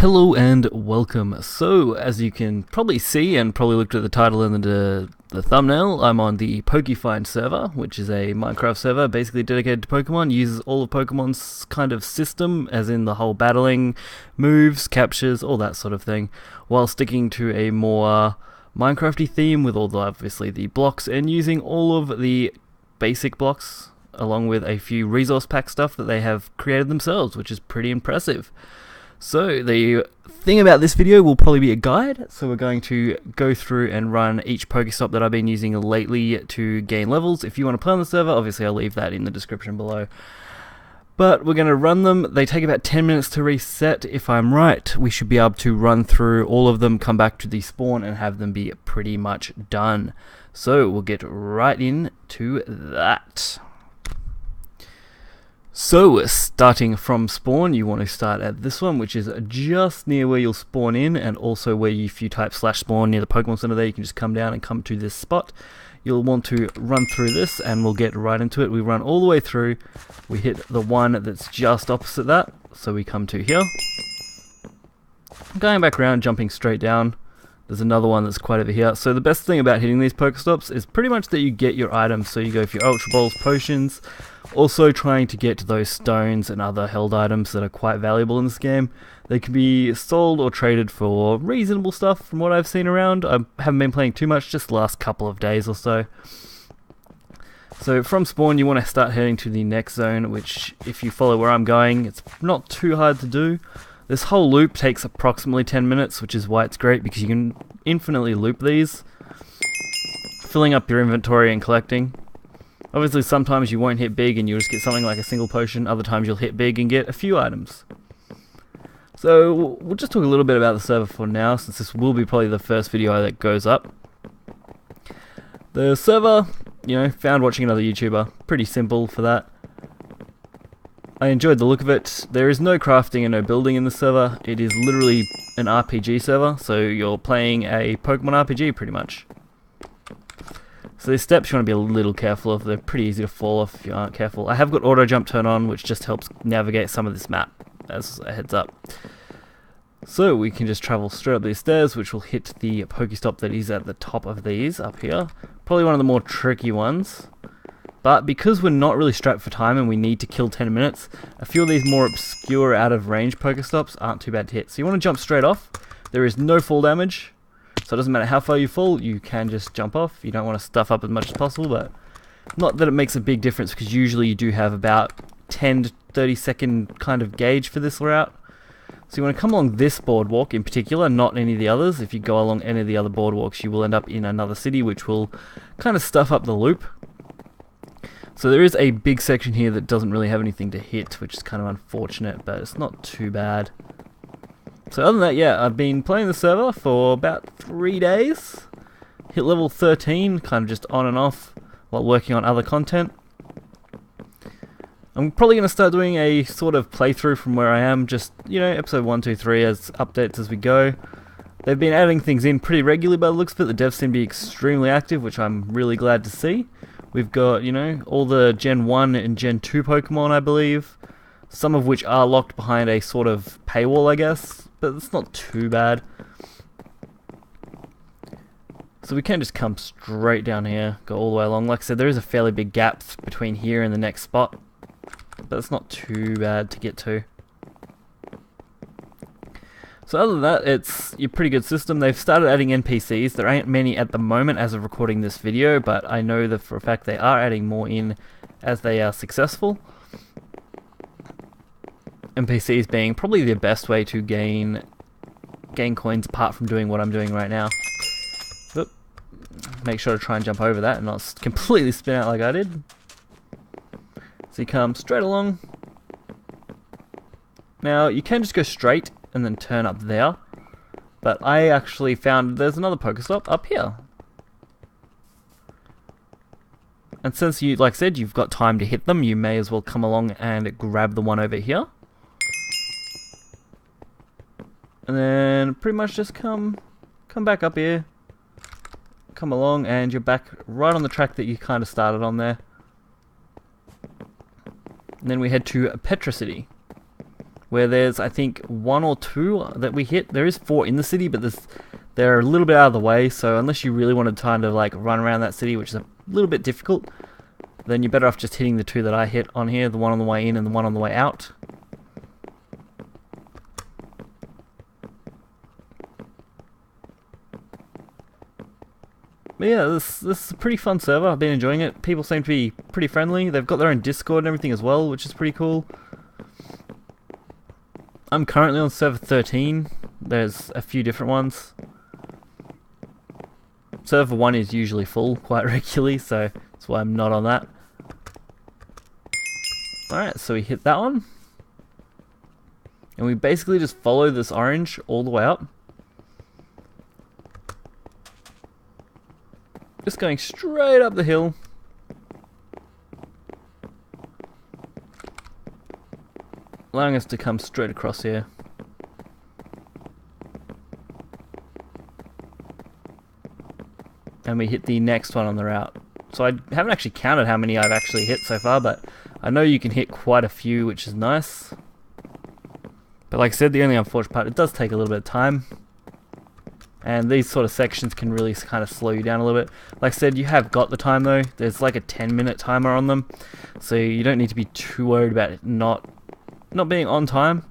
Hello and welcome. So, as you can probably see and probably looked at the title and the thumbnail, I'm on the Pokefind server, which is a Minecraft server basically dedicated to Pokemon. Uses all of Pokemon's kind of system, as in the whole battling, moves, captures, all that sort of thing, while sticking to a more Minecrafty theme with all the, obviously, the blocks and using all of the basic blocks along with a few resource pack stuff that they have created themselves, which is pretty impressive. So the thing about this video will probably be a guide, so we're going to go through and run each PokeStop that I've been using lately to gain levels. If you want to play on the server, obviously I'll leave that in the description below. But we're going to run them. They take about 10 minutes to reset. If I'm right, we should be able to run through all of them, come back to the spawn and have them be pretty much done. So we'll get right into that. So, starting from spawn, you want to start at this one, which is just near where you'll spawn in, and also where if you type /spawn near the Pokemon Center there, you can just come down and come to this spot. You'll want to run through this, and we'll get right into it. We run all the way through, we hit the one that's just opposite that, so we come to here. Going back around, jumping straight down, there's another one that's quite over here. So the best thing about hitting these Pokestops is pretty much that you get your items, so you go for your Ultra Balls, potions. Also trying to get those stones and other held items that are quite valuable in this game. They can be sold or traded for reasonable stuff from what I've seen around. I haven't been playing too much, just the last couple of days or so. So from spawn you want to start heading to the next zone, which if you follow where I'm going, it's not too hard to do. This whole loop takes approximately 10 minutes, which is why it's great, because you can infinitely loop these, filling up your inventory and collecting. Obviously sometimes you won't hit big and you'll just get something like a single potion, other times you'll hit big and get a few items. So we'll just talk a little bit about the server for now, since this will be probably the first video that goes up. The server, found watching another YouTuber, pretty simple for that. I enjoyed the look of it. There is no crafting and no building in the server. It is literally an RPG server, so you're playing a Pokemon RPG pretty much. So these steps you want to be a little careful of. They're pretty easy to fall off if you aren't careful. I have got auto jump turned on, which just helps navigate some of this map, as a heads up. So we can just travel straight up these stairs, which will hit the Pokestop that is at the top of these up here. Probably one of the more tricky ones. But because we're not really strapped for time and we need to kill 10 minutes, a few of these more obscure out of range Pokestops aren't too bad to hit. So you want to jump straight off. There is no fall damage. So it doesn't matter how far you fall, you can just jump off. You don't want to stuff up as much as possible, but not that it makes a big difference, because usually you do have about 10 to 30 second kind of gauge for this route. So you want to come along this boardwalk in particular, not any of the others. If you go along any of the other boardwalks, you will end up in another city, which will kind of stuff up the loop. So there is a big section here that doesn't really have anything to hit, which is kind of unfortunate, but it's not too bad. So other than that, yeah, I've been playing the server for about 3 days. Hit level 13, kind of just on and off while working on other content. I'm probably going to start doing a sort of playthrough from where I am, just, episode 1, 2, 3 as updates as we go. They've been adding things in pretty regularly by the looks of it. The devs seem to be extremely active, which I'm really glad to see. We've got, all the Gen 1 and Gen 2 Pokemon, I believe. Some of which are locked behind a sort of paywall, I guess. But it's not too bad. So we can just come straight down here, go all the way along. Like I said, there is a fairly big gap between here and the next spot, but it's not too bad to get to. So other than that, it's a pretty good system. They've started adding NPCs. There ain't many at the moment as of recording this video, but I know that for a fact they are adding more in as they are successful. NPCs being probably the best way to gain coins apart from doing what I'm doing right now. Oop. Make sure to try and jump over that and not completely spin out like I did. So you come straight along. Now you can just go straight and then turn up there, but I actually found there's another Pokestop up here. And since you, like I said, you've got time to hit them, you may as well come along and grab the one over here. And then pretty much just come back up here, come along, and you're back right on the track that you kind of started on there. And then we head to Petra City. where there's, I think, 1 or 2 that we hit. There is 4 in the city, but they're a little bit out of the way, so unless you really want to kind of like run around that city, which is a little bit difficult, then you're better off just hitting the 2 that I hit on here, the one on the way in and the one on the way out. But yeah, this is a pretty fun server. I've been enjoying it. People seem to be pretty friendly. They've got their own Discord and everything as well, which is pretty cool. I'm currently on server 13. There's a few different ones. Server 1 is usually full quite regularly, so that's why I'm not on that. Alright, so we hit that one. And we basically just follow this orange all the way up. Just going straight up the hill. Allowing us to come straight across here. And we hit the next one on the route. So I haven't actually counted how many I've actually hit so far, but I know you can hit quite a few, which is nice. But like I said, the only unfortunate part, it does take a little bit of time. And these sort of sections can really kind of slow you down a little bit. Like I said, you have got the time though. There's like a 10-minute timer on them. So you don't need to be too worried about it not being on time.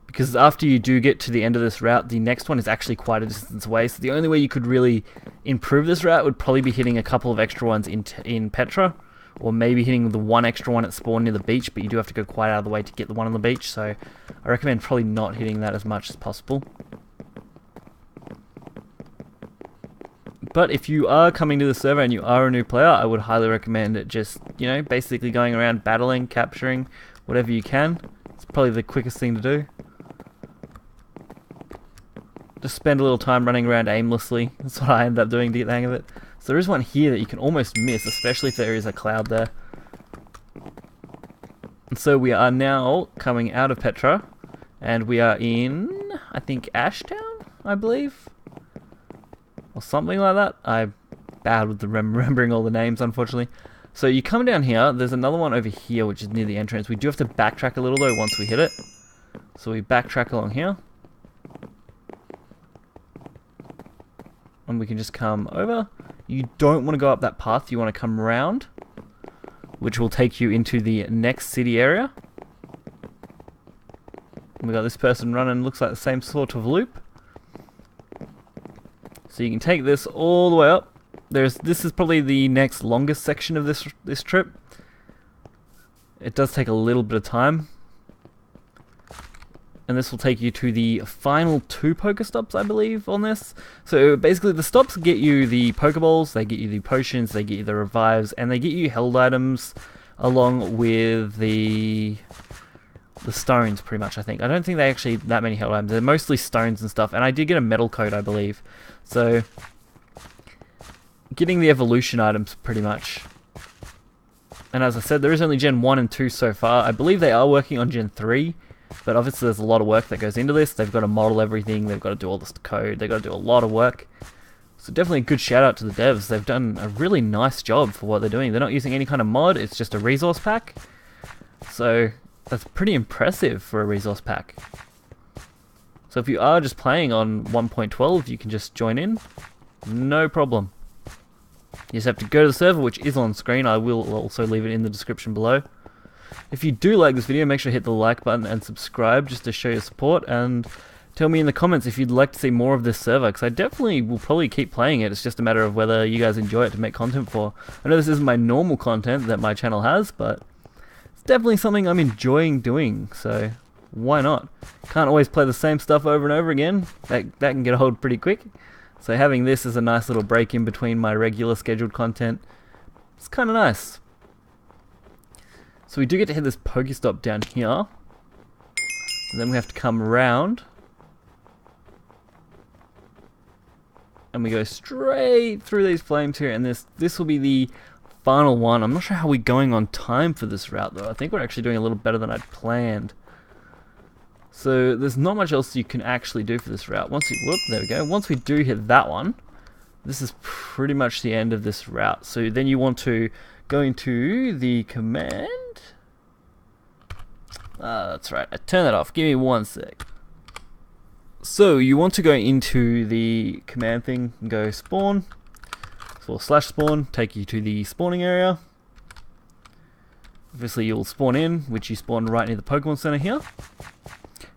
Because after you do get to the end of this route, the next one is actually quite a distance away. So the only way you could really improve this route would probably be hitting a couple of extra ones in Petra. Or maybe hitting the one extra one at spawn near the beach. But you do have to go quite out of the way to get the one on the beach. So I recommend probably not hitting that as much as possible. But if you are coming to the server and you are a new player, I would highly recommend it just, you know, basically going around battling, capturing, whatever you can. It's probably the quickest thing to do. Just spend a little time running around aimlessly. That's what I end up doing to get the hang of it. So there is one here that you can almost miss, especially if there is a cloud there. And so we are now coming out of Petra, and we are in, I think, Ashtown, I believe? Or something like that. I'm bad with remembering all the names, unfortunately. So you come down here, there's another one over here, which is near the entrance. We do have to backtrack a little, though, once we hit it. So we backtrack along here. And we can just come over. You don't want to go up that path, you want to come around, which will take you into the next city area. And we got this person running, looks like the same sort of loop. So you can take this all the way up. This is probably the next longest section of this trip. It does take a little bit of time. And this will take you to the final 2 Pokestops, I believe, on this. So basically the stops get you the Pokeballs, they get you the potions, they get you the revives, and they get you held items along with the stones, pretty much, I think. I don't think they actually that many held items. They're mostly stones and stuff. And I did get a metal coat, I believe. So getting the evolution items, pretty much. And as I said, there is only Gen 1 and 2 so far. I believe they are working on Gen 3. But obviously there's a lot of work that goes into this. They've got to model everything. They've got to do all this code. They've got to do a lot of work. So definitely a good shout out to the devs. They've done a really nice job for what they're doing. They're not using any kind of mod. It's just a resource pack. So that's pretty impressive for a resource pack. So if you are just playing on 1.12, you can just join in. No problem. You just have to go to the server, which is on screen. I will also leave it in the description below. If you do like this video, make sure to hit the like button and subscribe just to show your support, and tell me in the comments if you'd like to see more of this server, because I definitely will probably keep playing it. It's just a matter of whether you guys enjoy it to make content for. I know this isn't my normal content that my channel has, but it's definitely something I'm enjoying doing, so why not? Can't always play the same stuff over and over again. That can get old pretty quick. So having this as a nice little break in between my regular scheduled content, it's kind of nice. So we do get to hit this Pokestop down here. And then we have to come around. And we go straight through these flames here. And this will be the final one. I'm not sure how we're going on time for this route though. I think we're actually doing a little better than I'd planned. So there's not much else you can actually do for this route. There we go. Once we do hit that one, this is pretty much the end of this route. So then you want to go into the command. That's right, I turned that off. Give me 1 sec. So you want to go into the command thing and go spawn, or /spawn, take you to the spawning area. Obviously you'll spawn in, which you spawn right near the Pokemon Center here.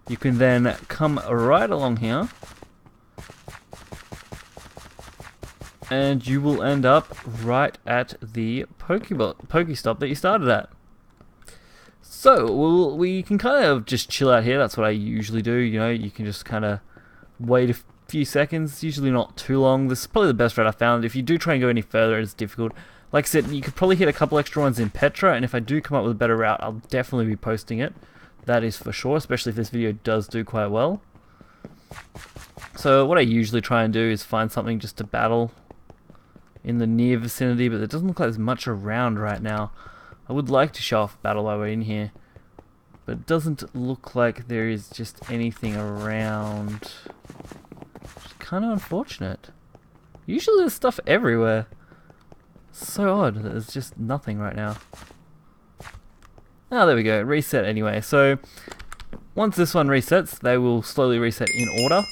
You can then come right along here, and you will end up right at the Pokestop that you started at. So we can kind of just chill out here. That's what I usually do. You know, you can just kind of wait a few seconds. Usually not too long. This is probably the best route I found. If you do try and go any further, it's difficult. Like I said, you could probably hit a couple extra ones in Petra, and if I do come up with a better route, I'll definitely be posting it. That is for sure, especially if this video does do quite well. So what I usually try and do is find something just to battle in the near vicinity, but there doesn't look like there's much around right now. I would like to show off a battle while we're in here, but it doesn't look like there is just anything around. It's kind of unfortunate. Usually there's stuff everywhere. So odd that there's just nothing right now. Oh, there we go. Reset anyway. So once this one resets, they will slowly reset in order,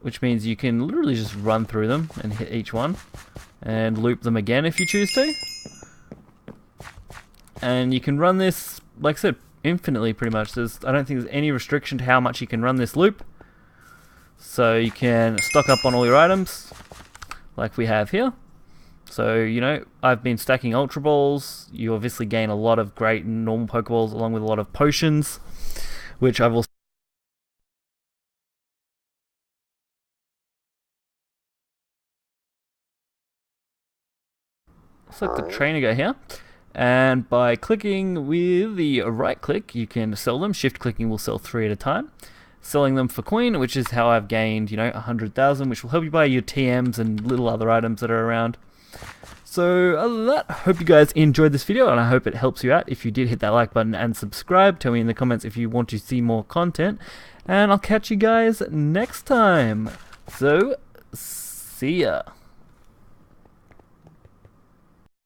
which means you can literally just run through them and hit each one and loop them again if you choose to. And you can run this, like I said, infinitely pretty much. I don't think there's any restriction to how much you can run this loop. So you can stock up on all your items, like we have here. So, you know, I've been stacking Ultra Balls. You obviously gain a lot of great normal Pokeballs along with a lot of potions, which I've also... Select the trainer guy here. And by clicking with the right click, you can sell them. Shift clicking will sell 3 at a time. Selling them for coin, which is how I've gained, you know, 100,000, which will help you buy your TMs and little other items that are around. So other than that, I hope you guys enjoyed this video, and I hope it helps you out. If you did, hit that like button and subscribe. Tell me in the comments if you want to see more content, and I'll catch you guys next time. So, see ya.